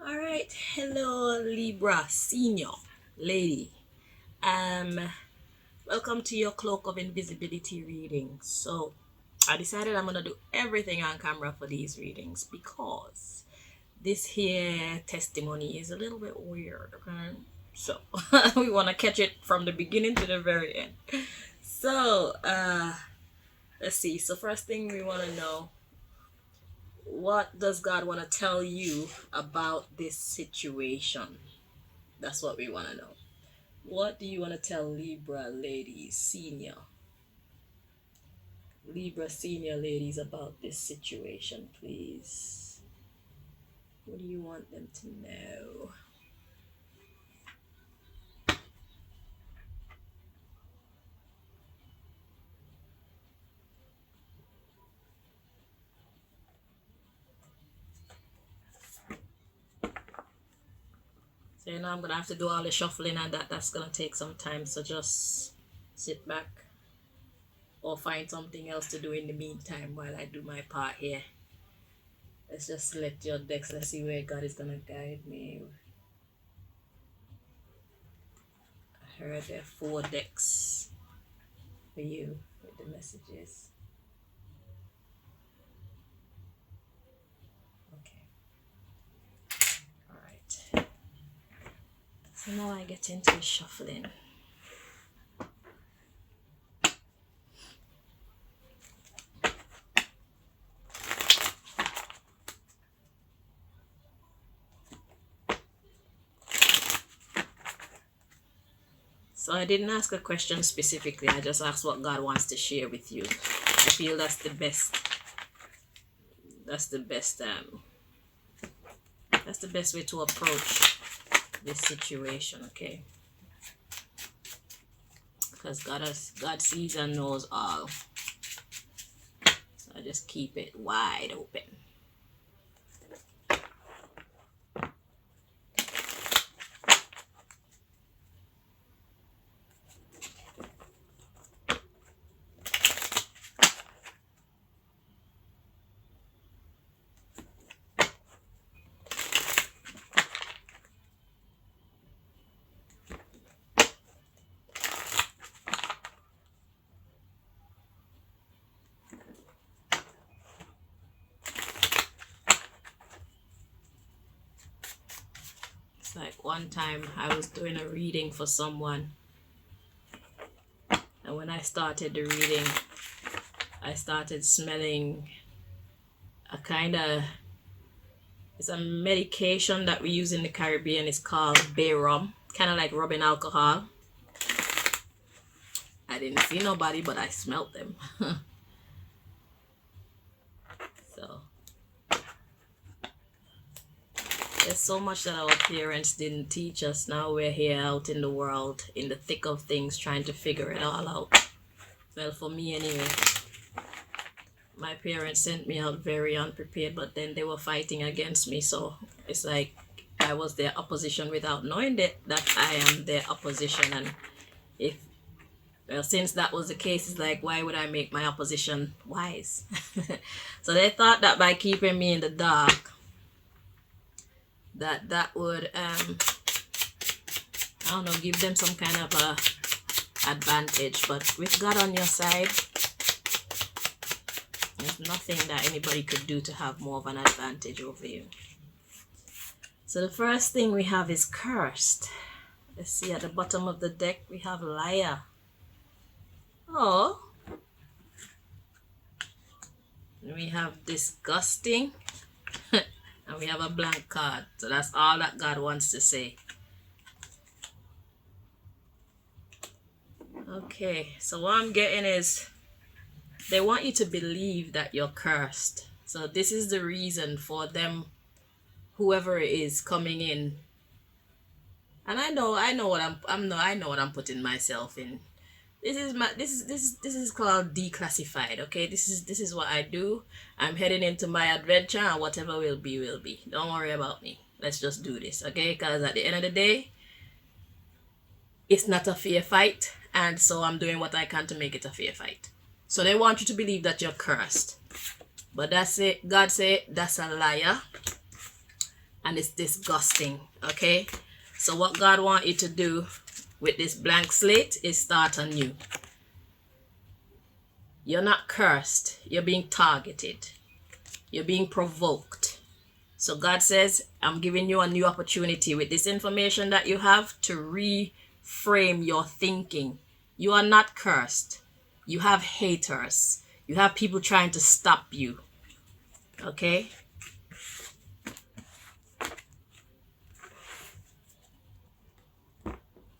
All right, hello Libra senior lady. Um, welcome to your Cloak of Invisibility reading. So, I decided I'm gonna do everything on camera for these readings because this here testimony is a little bit weird. Okay, so we want to catch it from the beginning to the very end. So, let's see. So, first thing we want to know, what does God want to tell you about this situation? That's what we want to know. What do you want to tell Libra ladies, Libra senior ladies about this situation, please? What do you want them to know? So, I'm going to have to do all the shuffling and that's going to take some time. So, just sit back or find something else to do in the meantime while I do my part here. Let's just select your decks. Let's see where God is going to guide me. I heard there are 4 decks for you with the messages. Okay. All right. So now I get into shuffling. So I didn't ask a question specifically. I just asked what God wants to share with you. I feel that's the best. That's the best. That's the best way to approach this situation. Okay. Because God sees and knows all. So I just keep it wide open. It's like one time I was doing a reading for someone, and when I started the reading, I started smelling a kind of, it's a medication that we use in the Caribbean. It's called bay rum, kind of like rubbing alcohol. I didn't see nobody, but I smelled them. So there's so much that our parents didn't teach us. Now we're here out in the world, in the thick of things, trying to figure it all out. Well, for me anyway, my parents sent me out very unprepared, but then they were fighting against me. So it's like I was their opposition without knowing that I am their opposition. And if, well, since that was the case, it's like, why would I make my opposition wise? So they thought that by keeping me in the dark, that would I don't know, give them some kind of a advantage. But with God on your side, there's nothing that anybody could do to have more of an advantage over you. So the first thing we have is cursed. Let's see, at the bottom of the deck we have liar. Oh, and we have disgusting. And we have a blank card. So that's all that God wants to say. Okay, so what I'm getting is they want you to believe that you're cursed. So this is the reason for them, whoever it is coming in. And I know what I know what I'm putting myself in. This is called declassified. Okay, this is what I do. I'm heading into my adventure, and whatever will be will be. Don't worry about me. Let's just do this, okay? Because at the end of the day, it's not a fair fight, and so I'm doing what I can to make it a fair fight. So they want you to believe that you're cursed, but that's it. God said that's a liar. and it's disgusting. Okay, so what God wants you to do with this blank slate is start anew. You're not cursed, you're being targeted, you're being provoked. So God says, I'm giving you a new opportunity with this information that you have to reframe your thinking. You are not cursed. You have haters. You have people trying to stop you. Okay?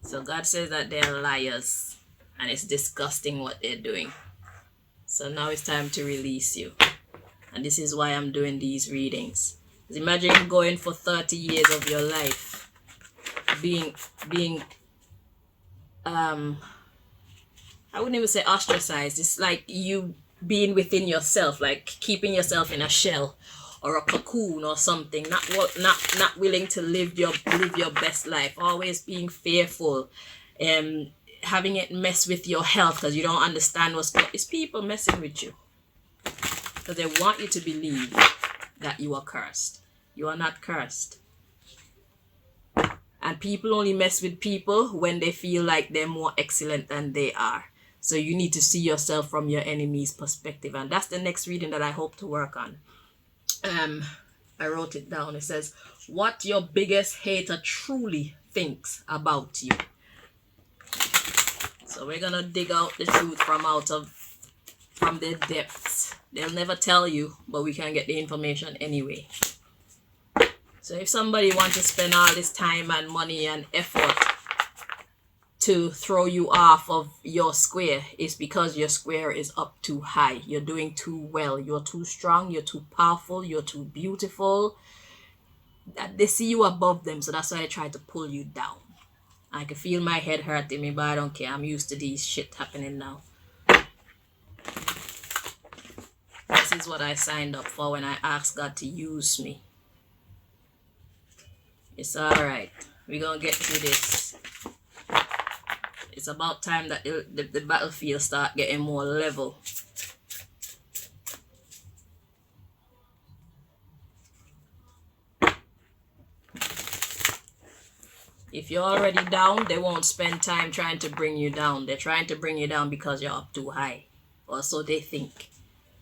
So God says that they're liars, and it's disgusting what they're doing. So now it's time to release you. And this is why I'm doing these readings. Imagine going for 30 years of your life being I wouldn't even say ostracized. It's like you being within yourself, like keeping yourself in a shell or a cocoon or something, not willing to live your best life, always being fearful, having it mess with your health because you don't understand what's going on. It's people messing with you because they want you to believe that you are cursed. You are not cursed. And people only mess with people when they feel like they're more excellent than they are. So you need to see yourself from your enemy's perspective. And that's the next reading that I hope to work on. I wrote it down. It says, what your biggest hater truly thinks about you. So we're going to dig out the truth from their depths. They'll never tell you, but we can get the information anyway. So if somebody wants to spend all this time and money and effort to throw you off of your square, it's because your square is up too high. You're doing too well. You're too strong. You're too powerful. You're too beautiful. They see you above them, so that's why they try to pull you down. I can feel my head hurting me, but I don't care. I'm used to these shit happening now. This is what I signed up for when I asked God to use me. It's alright. We're going to get through this. It's about time that the battlefield start getting more level. If you're already down, they won't spend time trying to bring you down. They're trying to bring you down because you're up too high. Or so they think.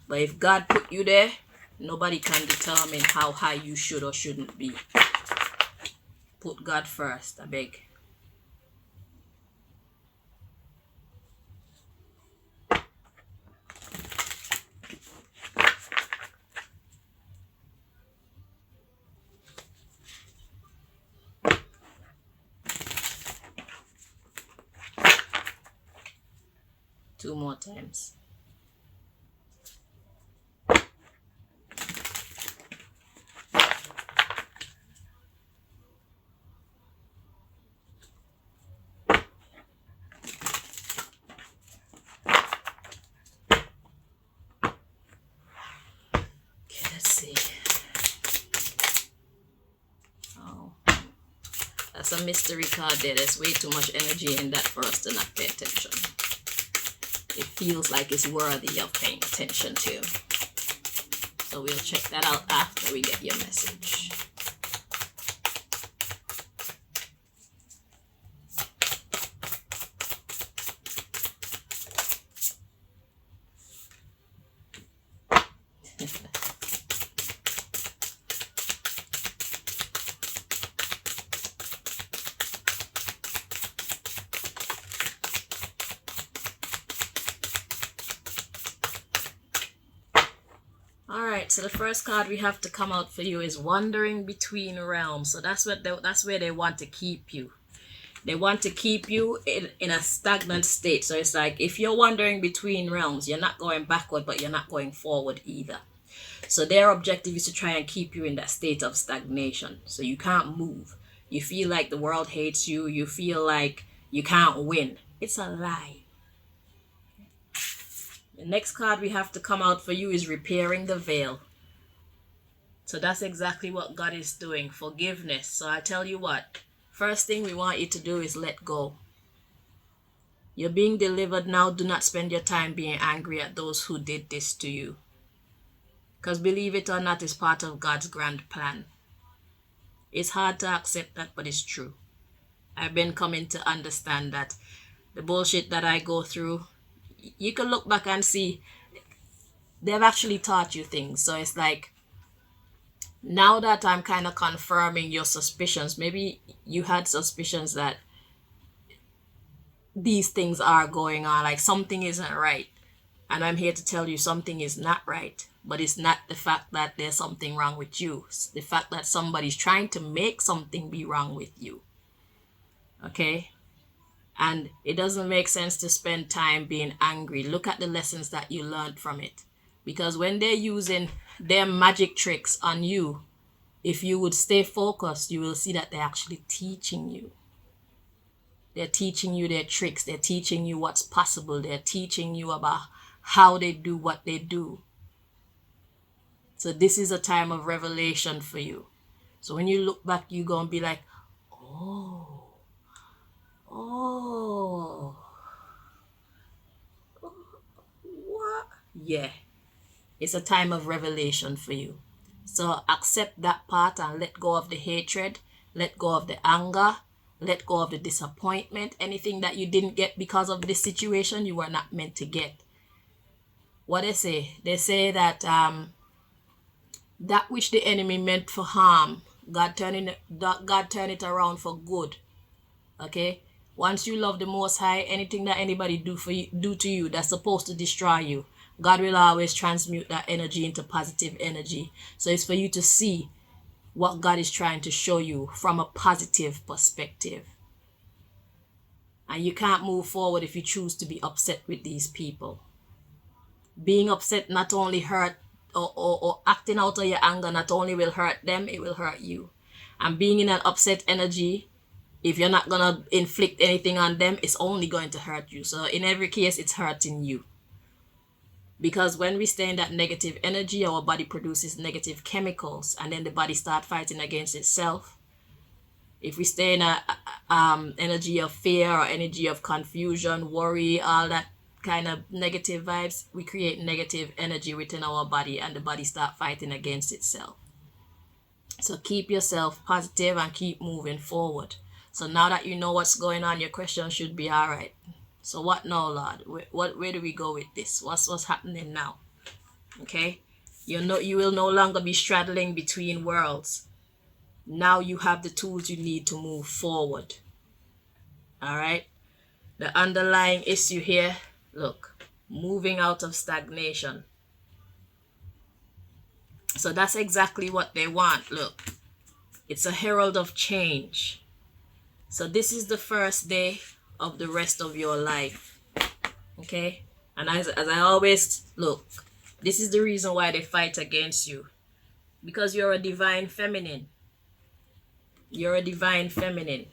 But if God put you there, nobody can determine how high you should or shouldn't be. Put God first, I beg. Two more times. That's a mystery card there. There's way too much energy in that for us to not pay attention. It feels like it's worthy of paying attention to. So we'll check that out after we get your message. So the first card we have to come out for you is wandering between realms. So that's where they want to keep you. They want to keep you in a stagnant state. So it's like if you're wandering between realms, you're not going backward, but you're not going forward either. So their objective is to try and keep you in that state of stagnation. So you can't move. You feel like the world hates you. You feel like you can't win. It's a lie. The next card we have to come out for you is repairing the veil. So that's exactly what God is doing. Forgiveness. So I tell you what. First thing we want you to do is let go. You're being delivered now. Do not spend your time being angry at those who did this to you. Because believe it or not, it's part of God's grand plan. It's hard to accept that, but it's true. I've been coming to understand that the bullshit that I go through, you can look back and see they've actually taught you things. So it's like, now that I'm kind of confirming your suspicions, maybe you had suspicions that these things are going on, like something isn't right. And I'm here to tell you something is not right. But it's not the fact that there's something wrong with you. It's the fact that somebody's trying to make something be wrong with you. Okay? And it doesn't make sense to spend time being angry. Look at the lessons that you learned from it. Because when they're using their magic tricks on you, if you would stay focused, you will see that they're actually teaching you. They're teaching you their tricks. They're teaching you what's possible. They're teaching you about how they do what they do. So this is a time of revelation for you. So when you look back, you're going to be like, oh, oh, what? Yeah, it's a time of revelation for you. So accept that part and let go of the hatred, let go of the anger, let go of the disappointment. Anything that you didn't get because of this situation, you were not meant to get. What they say that that which the enemy meant for harm, God turn it around for good. Okay? Once you love the Most High, anything that anybody do to you that's supposed to destroy you, God will always transmute that energy into positive energy. So it's for you to see what God is trying to show you from a positive perspective. And you can't move forward if you choose to be upset with these people. Being upset not only hurt, or acting out of your anger not only will hurt them, it will hurt you. And being in an upset energy, if you're not gonna inflict anything on them, it's only going to hurt you. So in every case, it's hurting you. Because when we stay in that negative energy, our body produces negative chemicals, and then the body start fighting against itself. If we stay in a energy of fear or energy of confusion, worry, all that kind of negative vibes, we create negative energy within our body, and the body start fighting against itself. So keep yourself positive and keep moving forward. So now that you know what's going on, your question should be all right. So what now, Lord? Where do we go with this? What's happening now? Okay, you will no longer be straddling between worlds. Now you have the tools you need to move forward. All right. The underlying issue here, look, moving out of stagnation. So that's exactly what they want. Look, it's a herald of change. So this is the first day of the rest of your life. Okay? And as I always look, this is the reason why they fight against you. Because you're a divine feminine. You're a divine feminine.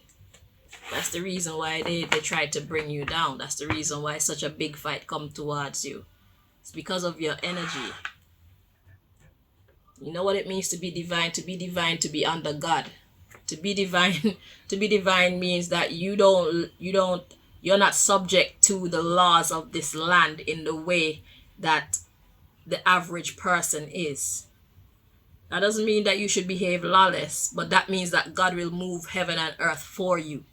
That's the reason why they try to bring you down. That's the reason why such a big fight come towards you. It's because of your energy. You know what it means to be divine? To be divine, to be under God. To be divine, to be divine means that you're not subject to the laws of this land in the way that the average person is. That doesn't mean that you should behave lawless, but that means that God will move heaven and earth for you.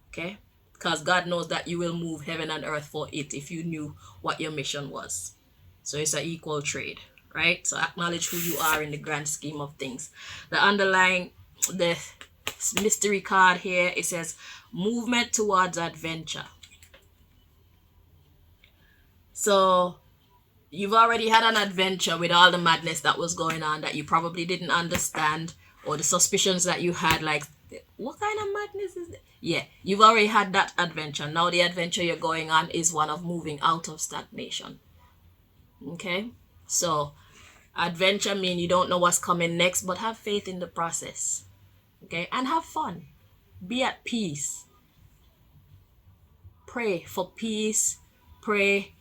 Okay? Because God knows that you will move heaven and earth for it if you knew what your mission was. So it's an equal trade, right? So acknowledge who you are in the grand scheme of things. The mystery card here, it says movement towards adventure. So you've already had an adventure with all the madness that was going on that you probably didn't understand, or the suspicions that you had, like, what kind of madness is that? Yeah, you've already had that adventure. Now the adventure you're going on is one of moving out of stagnation. Okay? So adventure means you don't know what's coming next, but have faith in the process. Okay? And have fun. Be at peace. Pray for peace. Pray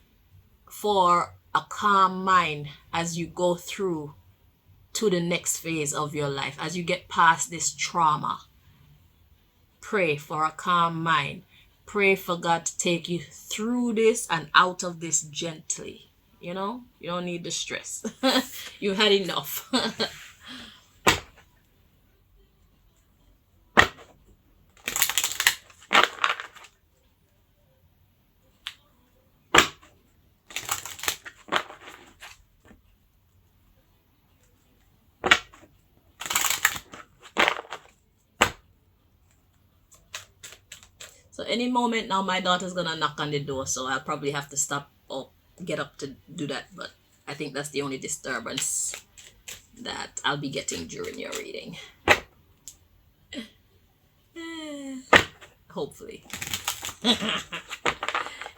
for a calm mind as you go through to the next phase of your life, as you get past this trauma. Pray for a calm mind. Pray for God to take you through this and out of this gently. You know, you don't need the stress. You had enough. So any moment now, my daughter's gonna knock on the door, so I'll probably have to stop or get up to do that. But I think that's the only disturbance that I'll be getting during your reading. Hopefully.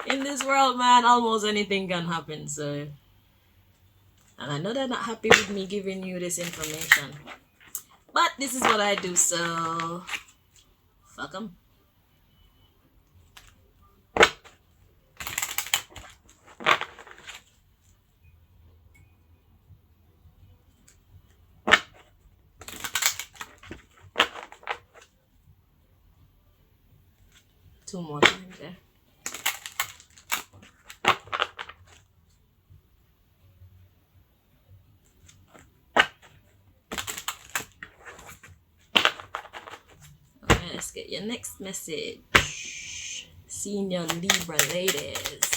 In this world, man, almost anything can happen. So, and I know they're not happy with me giving you this information, but this is what I do. So, fuck them. Two more times there. Let's get your next message. Senior Libra ladies.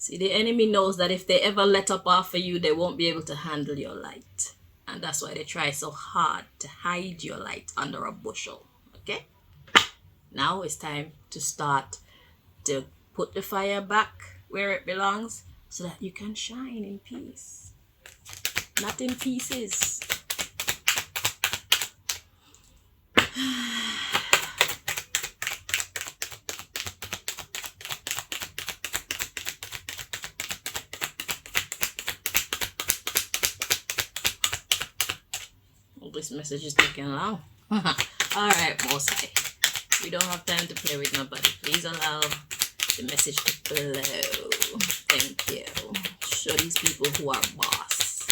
See, the enemy knows that if they ever let up off of you, they won't be able to handle your light. And that's why they try so hard to hide your light under a bushel. Okay? Now it's time to start to put the fire back where it belongs so that you can shine in peace. Not in pieces. This message is taking long. Alright, Most High. We don't have time to play with nobody. Please allow the message to flow. Thank you. Show these people who are boss.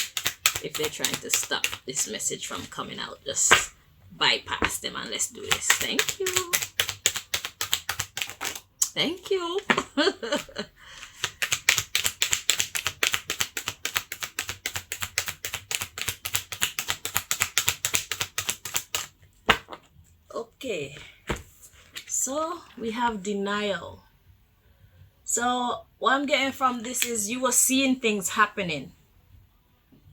If they're trying to stop this message from coming out, just bypass them and let's do this. Thank you. Thank you. Okay, so we have denial. So what I'm getting from this is you were seeing things happening.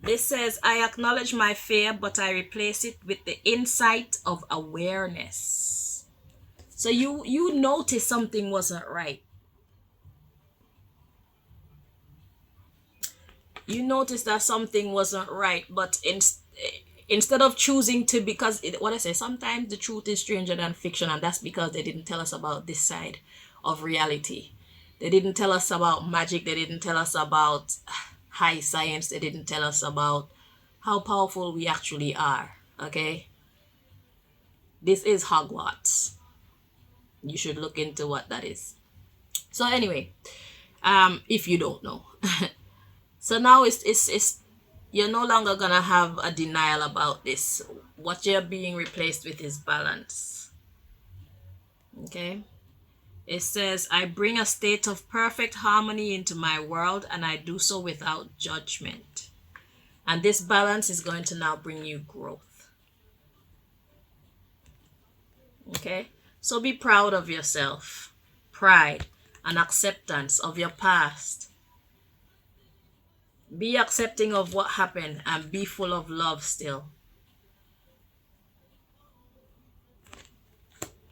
This says, I acknowledge my fear, but I replace it with the insight of awareness. So you noticed something wasn't right. You noticed that something wasn't right, but instead of choosing to, because what I say, sometimes the truth is stranger than fiction, and that's because they didn't tell us about this side of reality. They didn't tell us about magic. They didn't tell us about high science. They didn't tell us about how powerful we actually are. Okay, this is Hogwarts. You should look into what that is. So anyway, if you don't know. So now it's you're no longer gonna have a denial about this. What you're being replaced with is balance. Okay? It says, I bring a state of perfect harmony into my world, and I do so without judgment. And this balance is going to now bring you growth. Okay? So be proud of yourself. Pride and acceptance of your past. Be accepting of what happened and be full of love still.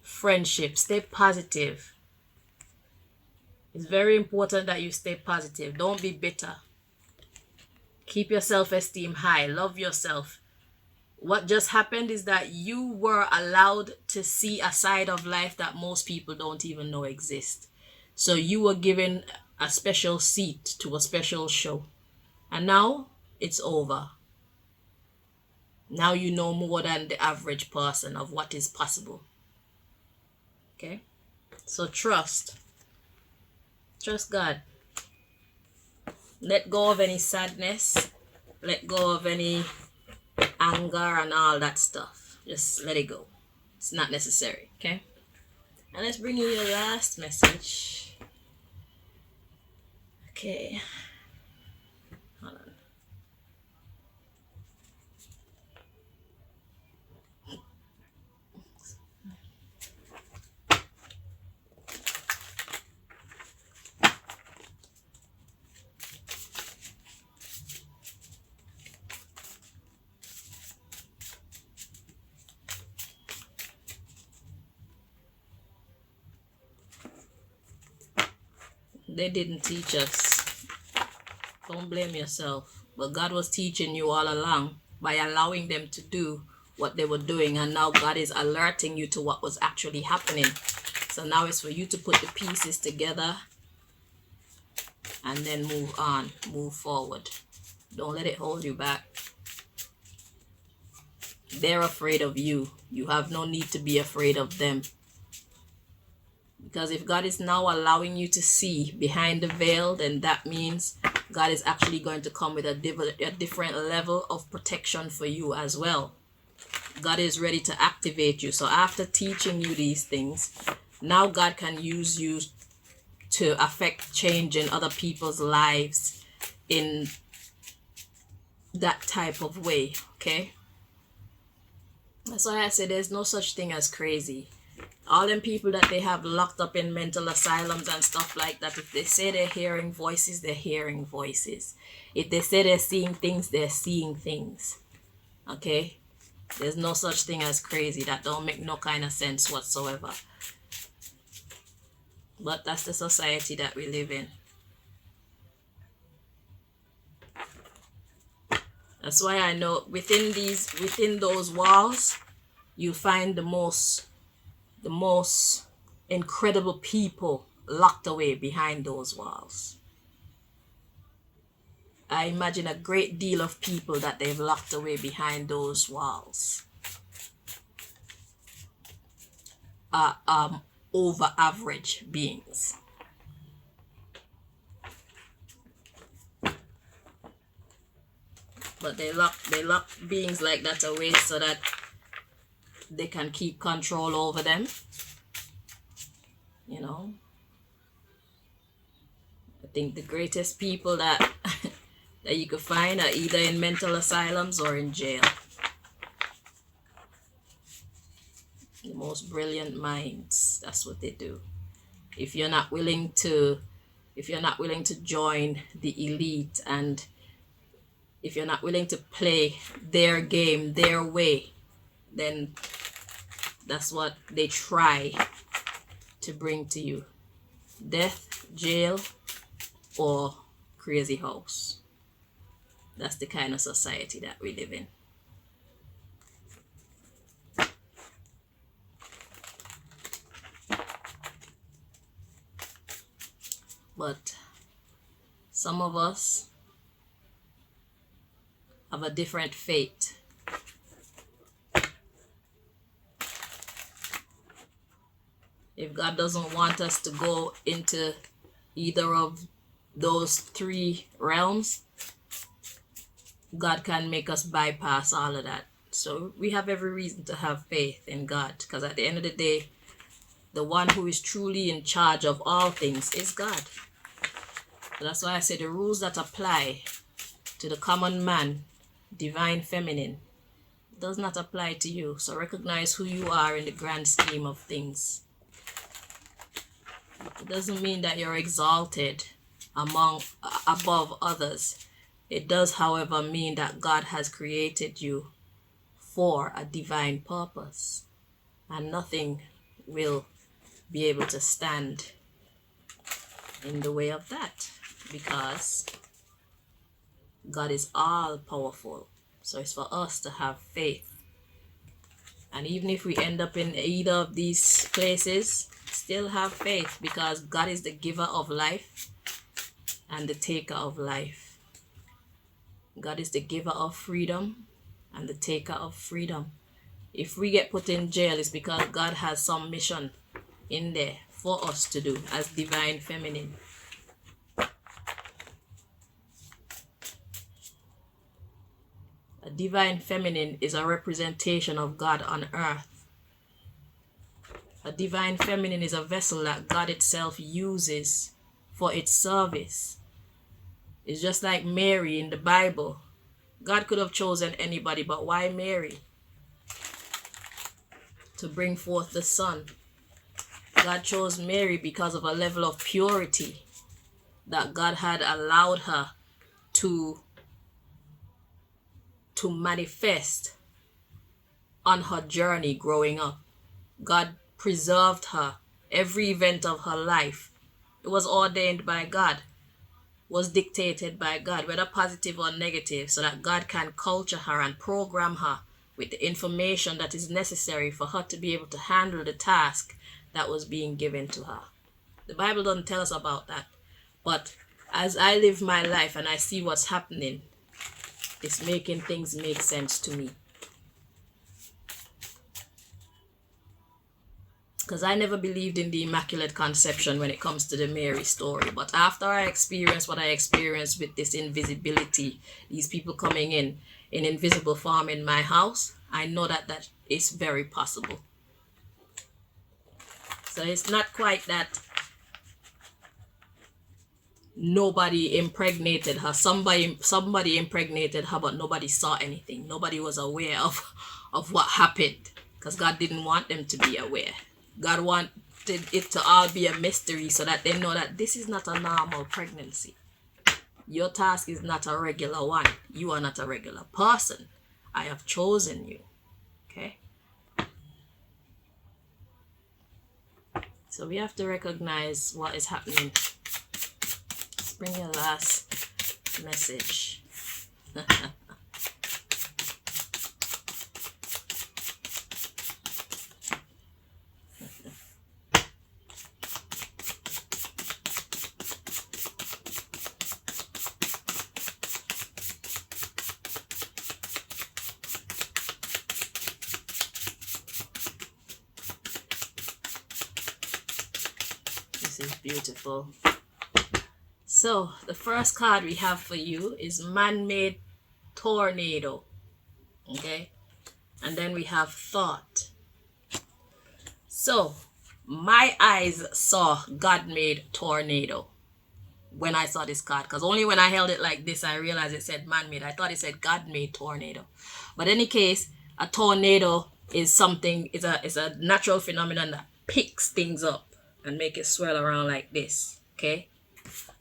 Friendship, stay positive. It's very important that you stay positive. Don't be bitter. Keep your self-esteem high. Love yourself. What just happened is that you were allowed to see a side of life that most people don't even know exists. So you were given a special seat to a special show. And now it's over. Now you know more than the average person of what is possible. Okay? So trust. Trust God. Let go of any sadness. Let go of any anger and all that stuff. Just let it go. It's not necessary. Okay? And let's bring you your last message. Okay. Hold on. They didn't teach us. Don't blame yourself. But God was teaching you all along by allowing them to do what they were doing. And now God is alerting you to what was actually happening. So now it's for you to put the pieces together and then move on, move forward. Don't let it hold you back. They're afraid of you. You have no need to be afraid of them. Because if God is now allowing you to see behind the veil, then that means God is actually going to come with a different level of protection for you as well. God is ready to activate you. So after teaching you these things, now God can use you to affect change in other people's lives in that type of way. Okay? That's why I say there's no such thing as crazy. All them people that they have locked up in mental asylums and stuff like that, if they say they're hearing voices, they're hearing voices. If they say they're seeing things, they're seeing things. Okay? There's no such thing as crazy. That don't make no kind of sense whatsoever. But that's the society that we live in. That's why I know within those walls, you find the most incredible people locked away behind those walls. I imagine a great deal of people that they've locked away behind those walls are over average beings. But they lock beings like that away so that they can keep control over them. You know, I think the greatest people that that you could find are either in mental asylums or in jail. The most brilliant minds, that's what they do. If you're not willing to join the elite, and if you're not willing to play their game their way, then that's what they try to bring to you. Death, jail, or crazy house. That's the kind of society that we live in. But some of us have a different fate. If God doesn't want us to go into either of those three realms, God can make us bypass all of that. So we have every reason to have faith in God, because at the end of the day, the one who is truly in charge of all things is God. So that's why I say the rules that apply to the common man, divine feminine, does not apply to you. So recognize who you are in the grand scheme of things. It doesn't mean that you're exalted above others. It does, however, mean that God has created you for a divine purpose, and nothing will be able to stand in the way of that, because God is all powerful. So it's for us to have faith. And even if we end up in either of these places, still have faith, because God is the giver of life and the taker of life. God is the giver of freedom and the taker of freedom. If we get put in jail, it's because God has some mission in there for us to do as divine feminine. A divine feminine is a representation of God on earth. A divine feminine is a vessel that God itself uses for its service. It's just like Mary in the Bible. God could have chosen anybody, but why Mary? To bring forth the Son. God chose Mary because of a level of purity that God had allowed her to manifest on her journey growing up. God preserved her. Every event of her life, it was ordained by God, was dictated by God, whether positive or negative, so that God can culture her and program her with the information that is necessary for her to be able to handle the task that was being given to her. The Bible doesn't tell us about that. But as I live my life and I see what's happening, it's making things make sense to me. Because I never believed in the Immaculate Conception when it comes to the Mary story. But after I experienced what I experienced with this invisibility, these people coming in invisible form in my house, I know that is very possible. So it's not quite that nobody impregnated her. Somebody impregnated her, but nobody saw anything. Nobody was aware of what happened, because God didn't want them to be aware. God wanted it to all be a mystery so that they know that this is not a normal pregnancy. Your task is not a regular one. You are not a regular person. I have chosen you. Okay? So we have to recognize what is happening. Let's bring your last message. This is beautiful. So the first card we have for you is Man-Made Tornado. Okay? And then we have Thought. So my eyes saw God-made tornado when I saw this card, because only when I held it like this I realized it said man-made. I thought it said God-made tornado. But in any case, a tornado is something, is a natural phenomenon that picks things up and make it swirl around like this. Okay?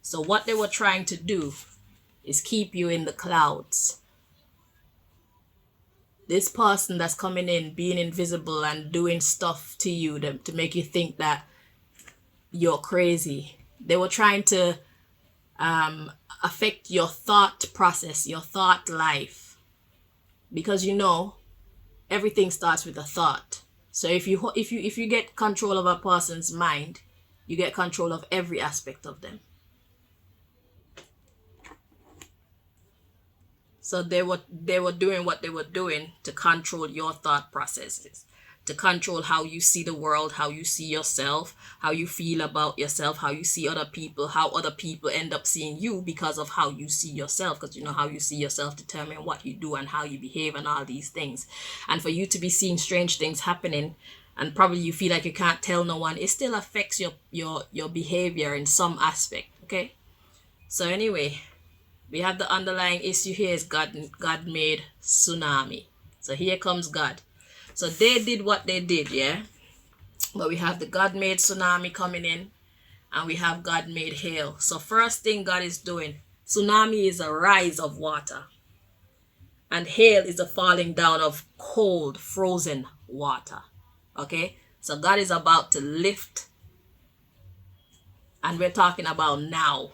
So what they were trying to do is keep you in the clouds. This person that's coming in, being invisible and doing stuff to you to make you think that you're crazy. They were trying to affect your thought process, your thought life. Because everything starts with a thought. So if you get control of a person's mind, you get control of every aspect of them. So they were doing what they were doing to control your thought processes, to control how you see the world, how you see yourself, how you feel about yourself, how you see other people, how other people end up seeing you because of how you see yourself. Because how you see yourself determine what you do and how you behave and all these things. And for you to be seeing strange things happening, and probably you feel like you can't tell no one, it still affects your behavior in some aspect. Okay? So anyway, we have the underlying issue here is God-made tsunami. So here comes God. So they did what they did, yeah? But we have the God-made tsunami coming in, and we have God-made hail. So first thing God is doing, tsunami is a rise of water. And hail is a falling down of cold, frozen water. Okay? So God is about to lift. And we're talking about now.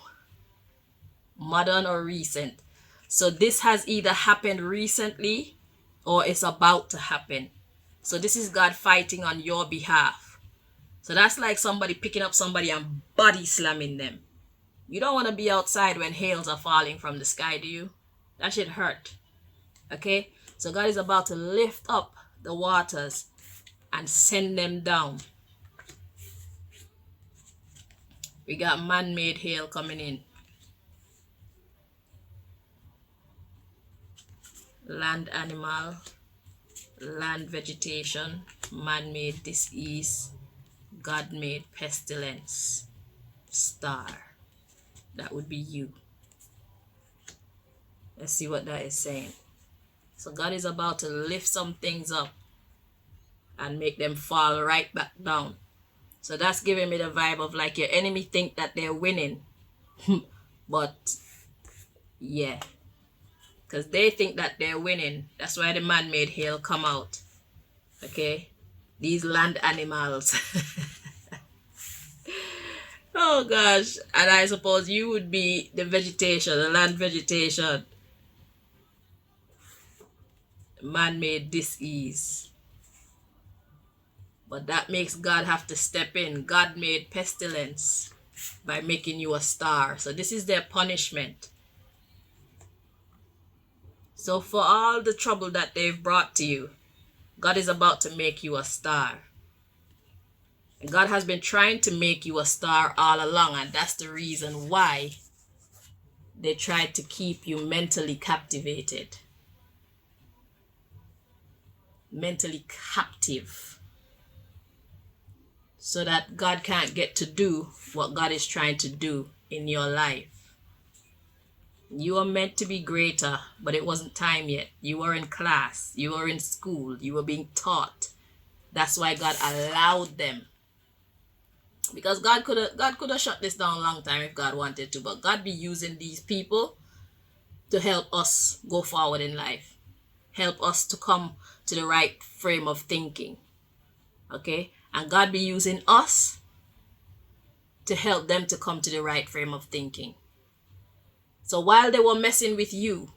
Modern or recent. So this has either happened recently or it's about to happen. So this is God fighting on your behalf. So that's like somebody picking up somebody and body slamming them. You don't want to be outside when hails are falling from the sky, do you? That should hurt. Okay? So God is about to lift up the waters and send them down. We got man-made hail coming in. Land animal, land vegetation, man-made disease, God made pestilence star. That would be you. Let's see what that is saying. So God is about to lift some things up and make them fall right back down. So that's giving me the vibe of like your enemy think that they're winning. But yeah, because they think that they're winning. That's why the man-made hail come out. Okay? These land animals. Oh gosh. And I suppose you would be the vegetation, the land vegetation. Man-made dis-ease. But that makes God have to step in. God made pestilence by making you a star. So this is their punishment. So for all the trouble that they've brought to you, God is about to make you a star. And God has been trying to make you a star all along, and that's the reason why they tried to keep you mentally captivated. Mentally captive. So that God can't get to do what God is trying to do in your life. You are meant to be greater, but it wasn't time yet. You were in class. You were in school. You were being taught. That's why God allowed them. Because God could have shut this down a long time if God wanted to. But God be using these people to help us go forward in life. Help us to come to the right frame of thinking. Okay? And God be using us to help them to come to the right frame of thinking. So while they were messing with you,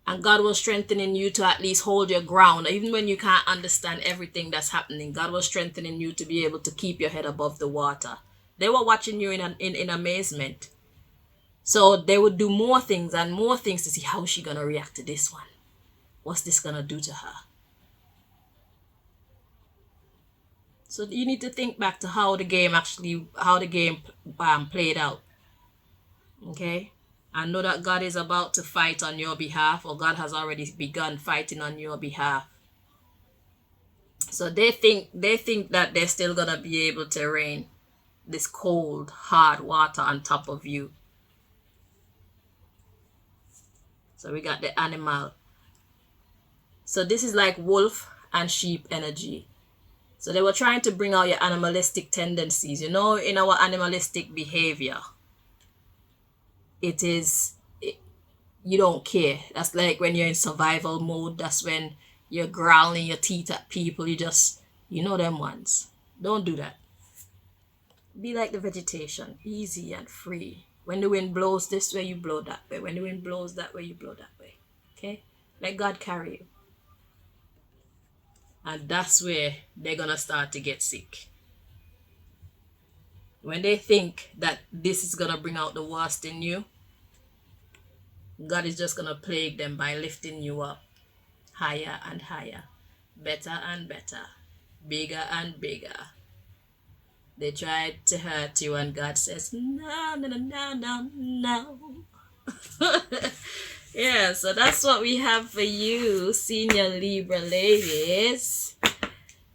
and God was strengthening you to at least hold your ground, even when you can't understand everything that's happening, God was strengthening you to be able to keep your head above the water. They were watching you in amazement. So they would do more things and more things to see how is she going to react to this one. What's this going to do to her? So you need to think back to how the game played out. Okay? And know that God is about to fight on your behalf, or God has already begun fighting on your behalf. So they think that they're still gonna be able to rain this cold, hard water on top of you. So we got the animal. So this is like wolf and sheep energy. So they were trying to bring out your animalistic tendencies. You know, in our animalistic behavior, you don't care. That's like when you're in survival mode. That's when you're growling your teeth at people. You know them ones. Don't do that. Be like the vegetation, easy and free. When the wind blows this way, you blow that way. When the wind blows that way, you blow that way. Okay? Let God carry you. And that's where they're going to start to get sick. When they think that this is going to bring out the worst in you, God is just going to plague them by lifting you up higher and higher, better and better, bigger and bigger. They tried to hurt you and God says, no, no, no, no, no, no. Yeah, so that's what we have for you, senior Libra ladies.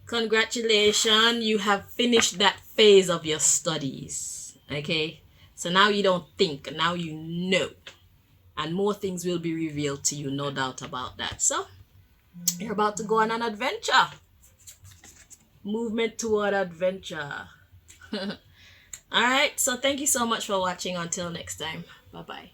Congratulations, you have finished that phase of your studies. Okay, so now you don't think, now you know. And more things will be revealed to you, no doubt about that. So, you're about to go on an adventure. Movement toward adventure. Alright, so thank you so much for watching. Until next time. Bye-bye.